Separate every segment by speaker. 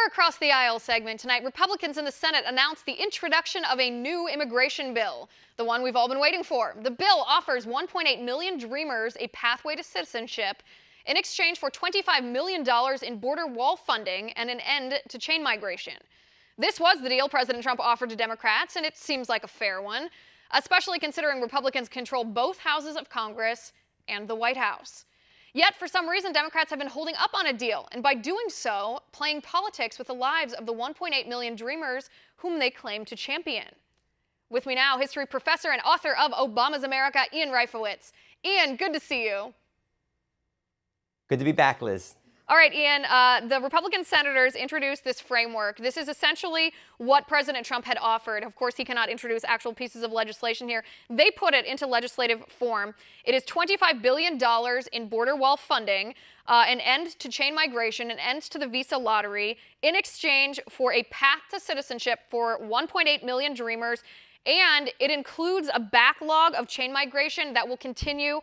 Speaker 1: Our Across the Aisle segment tonight, Republicans in the Senate announced the introduction of a new immigration bill, the one we've all been waiting for. The bill offers 1.8 million Dreamers a pathway to citizenship in exchange for $25 million in border wall funding and an end to chain migration. This was the deal President Trump offered to Democrats, and it seems like a fair one, especially considering Republicans control both houses of Congress and the White House. Yet, for some reason, Democrats have been holding up on a deal, and by doing so, playing politics with the lives of the 1.8 million Dreamers whom they claim to champion. With me now, history professor and author of Obama's America, Ian Reifowitz. Ian, good to see you.
Speaker 2: Good to be back, Liz.
Speaker 1: All right, Ian, the Republican senators introduced this framework. This is essentially what President Trump had offered. Of course, he cannot introduce actual pieces of legislation here. They put it into legislative form. It is $25 billion in border wall funding, an end to chain migration, an end to the visa lottery, in exchange for a path to citizenship for 1.8 million Dreamers. And it includes a backlog of chain migration that will continue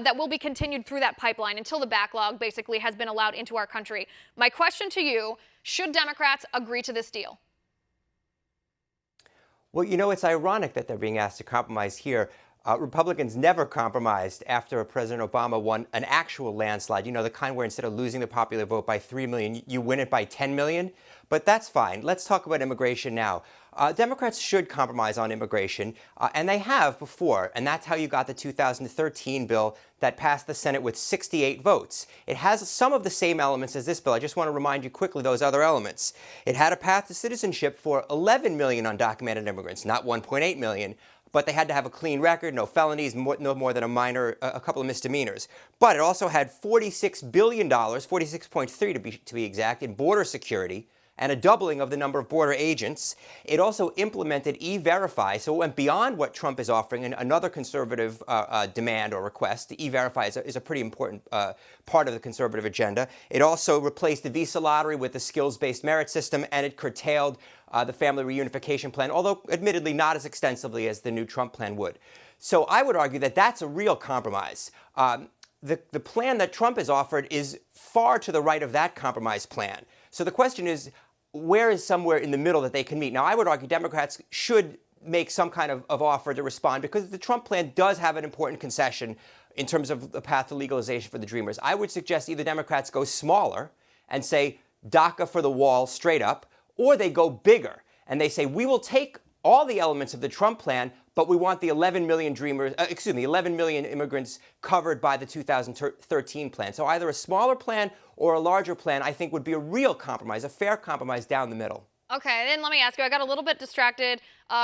Speaker 1: that will be continued through that pipeline until the backlog basically has been allowed into our country. My question to you, should Democrats agree to this deal?
Speaker 2: Well, you know, it's ironic that they're being asked to compromise here. Republicans never compromised after President Obama won an actual landslide, you know, the kind where instead of losing the popular vote by 3 million, you win it by 10 million. But that's fine. Let's talk about immigration now. Democrats should compromise on immigration, and they have before, and that's how you got the 2013 bill that passed the Senate with 68 votes. It has some of the same elements as this bill. I just want to remind you quickly those other elements. It had a path to citizenship for 11 million undocumented immigrants, not 1.8 million. But they had to have a clean record, no felonies, no more than a couple of misdemeanors. But it also had $46 billion, 46.3 to be exact, in border security and a doubling of the number of border agents. It also implemented E-Verify, so it went beyond what Trump is offering, and another conservative demand or request. E-Verify is a pretty important part of the conservative agenda. It also replaced the visa lottery with the skills-based merit system, and it curtailed the family reunification plan, although admittedly not as extensively as the new Trump plan would. So I would argue that that's a real compromise. The plan that Trump has offered is far to the right of that compromise plan. So the question is, where is somewhere in the middle that they can meet? Now, I would argue Democrats should make some kind of offer to respond, because the Trump plan does have an important concession in terms of the path to legalization for the Dreamers. I would suggest either Democrats go smaller and say DACA for the wall straight up, or they go bigger and they say, we will take all the elements of the Trump plan, but we want the 11 million 11 million immigrants covered by the 2013 plan. So either a smaller plan or a larger plan, I think, would be a real compromise, a fair compromise down the middle.
Speaker 1: Okay, then let me ask you, I got a little bit distracted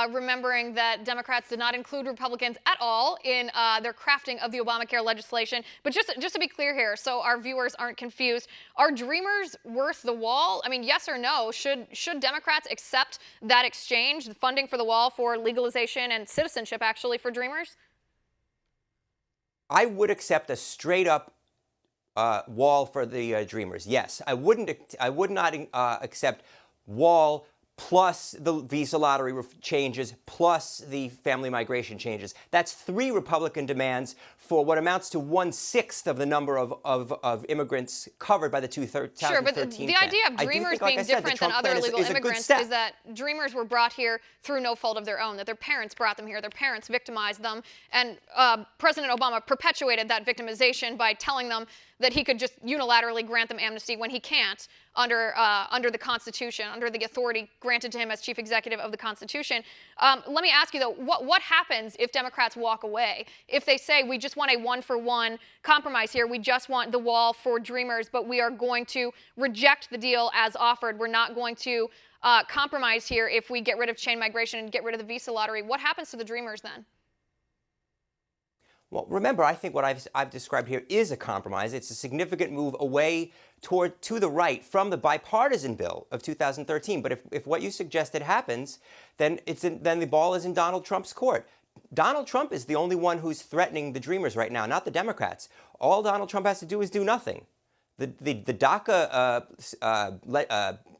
Speaker 1: remembering that Democrats did not include Republicans at all in their crafting of the Obamacare legislation. But just to be clear here, so our viewers aren't confused, are Dreamers worth the wall? I mean, yes or no? Should Democrats accept that exchange, the funding for the wall for legalization and citizenship, actually, for Dreamers?
Speaker 2: I would accept a straight-up wall for the Dreamers. Yes, I would not accept wall plus the visa lottery changes plus the family migration changes. That's 3 Republican demands for what amounts to 1/6 of the number of immigrants covered by the 2013
Speaker 1: Sure, but the
Speaker 2: plan.
Speaker 1: idea of Dreamers being different than other illegal immigrants is that Dreamers were brought here through no fault of their own, that their parents brought them here, their parents victimized them, and President Obama perpetuated that victimization by telling them that he could just unilaterally grant them amnesty when he can't under the Constitution, under the authority granted to him as chief executive of the Constitution. Let me ask you, though, what happens if Democrats walk away? If they say, we just want a one-for-one compromise here, we just want the wall for Dreamers, but we are going to reject the deal as offered, we're not going to compromise here if we get rid of chain migration and get rid of the visa lottery, what happens to the Dreamers then?
Speaker 2: Well, remember, I think what I've described here is a compromise. It's a significant move away to the right from the bipartisan bill of 2013. But if what you suggested happens, then the ball is in Donald Trump's court. Donald Trump is the only one who's threatening the Dreamers right now, not the Democrats. All Donald Trump has to do is do nothing. The DACA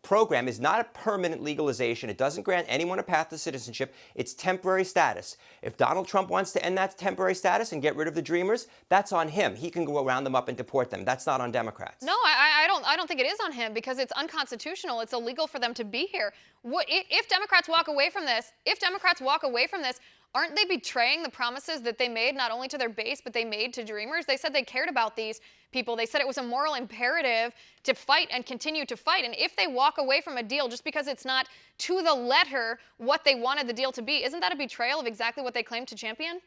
Speaker 2: program is not a permanent legalization. It doesn't grant anyone a path to citizenship. It's temporary status. If Donald Trump wants to end that temporary status and get rid of the Dreamers, that's on him. He can go round them up and deport them. That's not on Democrats.
Speaker 1: No, I don't think it is on him because it's unconstitutional. It's illegal for them to be here. If Democrats walk away from this? Aren't they betraying the promises that they made not only to their base, but they made to Dreamers? They said they cared about these people. They said it was a moral imperative to fight and continue to fight. And if they walk away from a deal just because it's not to the letter what they wanted the deal to be, isn't that a betrayal of exactly what they claimed to champion?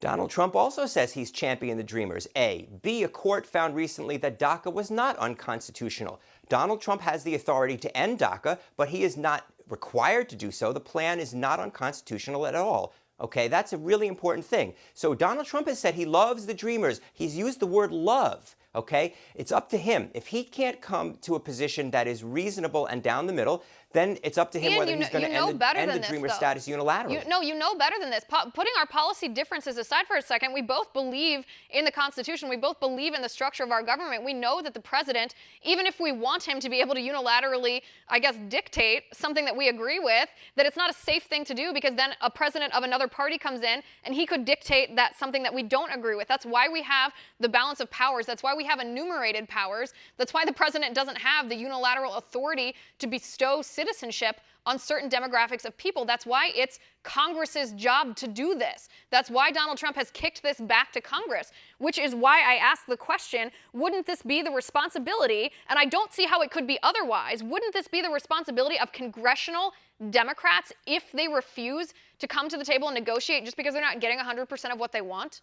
Speaker 2: Donald Trump also says he's championed the Dreamers. A. B. A court found recently that DACA was not unconstitutional. Donald Trump has the authority to end DACA, but he is not required to do so. The plan is not unconstitutional at all. Okay, that's a really important thing. So Donald Trump has said he loves the Dreamers. He's used the word love. Okay, it's up to him. If he can't come to a position that is reasonable and down the middle, then it's up to him whether he's going to end the Dreamer status unilaterally.
Speaker 1: You know better than this. Putting our policy differences aside for a second, we both believe in the Constitution. We both believe in the structure of our government. We know that the president, even if we want him to be able to unilaterally, I guess, dictate something that we agree with, that it's not a safe thing to do because then a president of another party comes in and he could dictate that something that we don't agree with. That's why we have the balance of powers. That's why we have enumerated powers. That's why the president doesn't have the unilateral authority to bestow citizenship on certain demographics of people. That's why it's Congress's job to do this. That's why Donald Trump has kicked this back to Congress, which is why I asked the question, wouldn't this be the responsibility, and I don't see how it could be otherwise, wouldn't this be the responsibility of congressional Democrats if they refuse to come to the table and negotiate just because they're not getting 100% of what they want?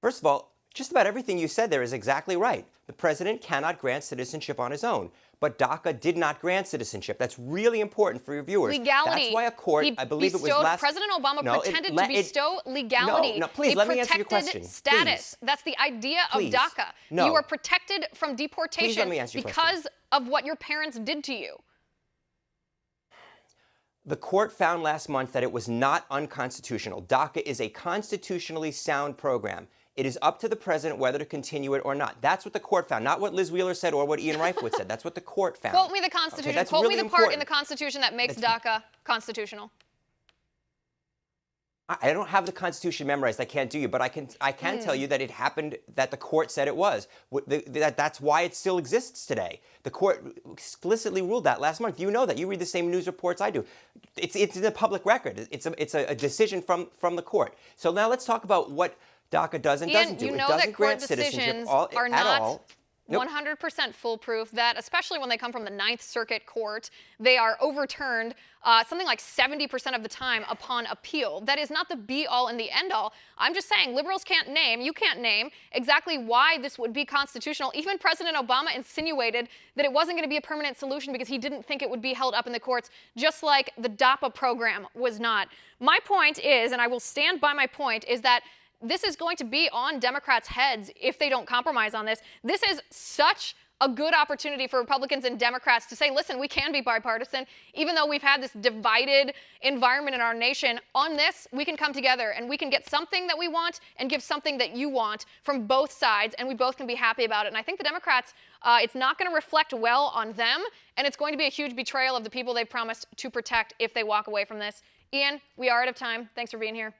Speaker 2: First of all, just about everything you said there is exactly right. The president cannot grant citizenship on his own. But DACA did not grant citizenship. That's really important for your viewers.
Speaker 1: Legality.
Speaker 2: That's why a court, I believe it was last...
Speaker 1: President Obama pretended to bestow legality.
Speaker 2: No, please, let me answer your question.
Speaker 1: Status.
Speaker 2: Please.
Speaker 1: That's the idea of
Speaker 2: Please.
Speaker 1: DACA.
Speaker 2: No.
Speaker 1: You are protected from deportation
Speaker 2: Please let me answer your
Speaker 1: because of what your parents did to you.
Speaker 2: The court found last month that it was not unconstitutional. DACA is a constitutionally sound program. It is up to the president whether to continue it or not. That's what the court found, not what Liz Wheeler said or what Ian Reifowitz said. That's what the court found.
Speaker 1: Quote me the Constitution.
Speaker 2: Okay,
Speaker 1: Quote
Speaker 2: really
Speaker 1: me the part
Speaker 2: important.
Speaker 1: in the Constitution that makes DACA constitutional.
Speaker 2: I don't have the Constitution memorized. I can't do you, but I can tell you that it happened, that the court said it was. That's why it still exists today. The court explicitly ruled that last month. You know that. You read the same news reports I do. It's in the public record. It's a decision from the court. So now let's talk about what DACA does and doesn't do.
Speaker 1: You know
Speaker 2: it doesn't
Speaker 1: that court
Speaker 2: grant citizenship
Speaker 1: decisions are
Speaker 2: at
Speaker 1: not
Speaker 2: all.
Speaker 1: 100% foolproof, that especially when they come from the Ninth Circuit Court, they are overturned something like 70% of the time upon appeal. That is not the be-all and the end-all. I'm just saying, liberals can't name, you can't name exactly why this would be constitutional. Even President Obama insinuated that it wasn't going to be a permanent solution because he didn't think it would be held up in the courts, just like the DAPA program was not. My point is, and I will stand by my point, is that this is going to be on Democrats' heads if they don't compromise on this. This is such a good opportunity for Republicans and Democrats to say, listen, we can be bipartisan. Even though we've had this divided environment in our nation, on this, we can come together and we can get something that we want and give something that you want from both sides, and we both can be happy about it. And I think the Democrats, it's not going to reflect well on them, and it's going to be a huge betrayal of the people they've promised to protect if they walk away from this. Ian, we are out of time. Thanks for being here.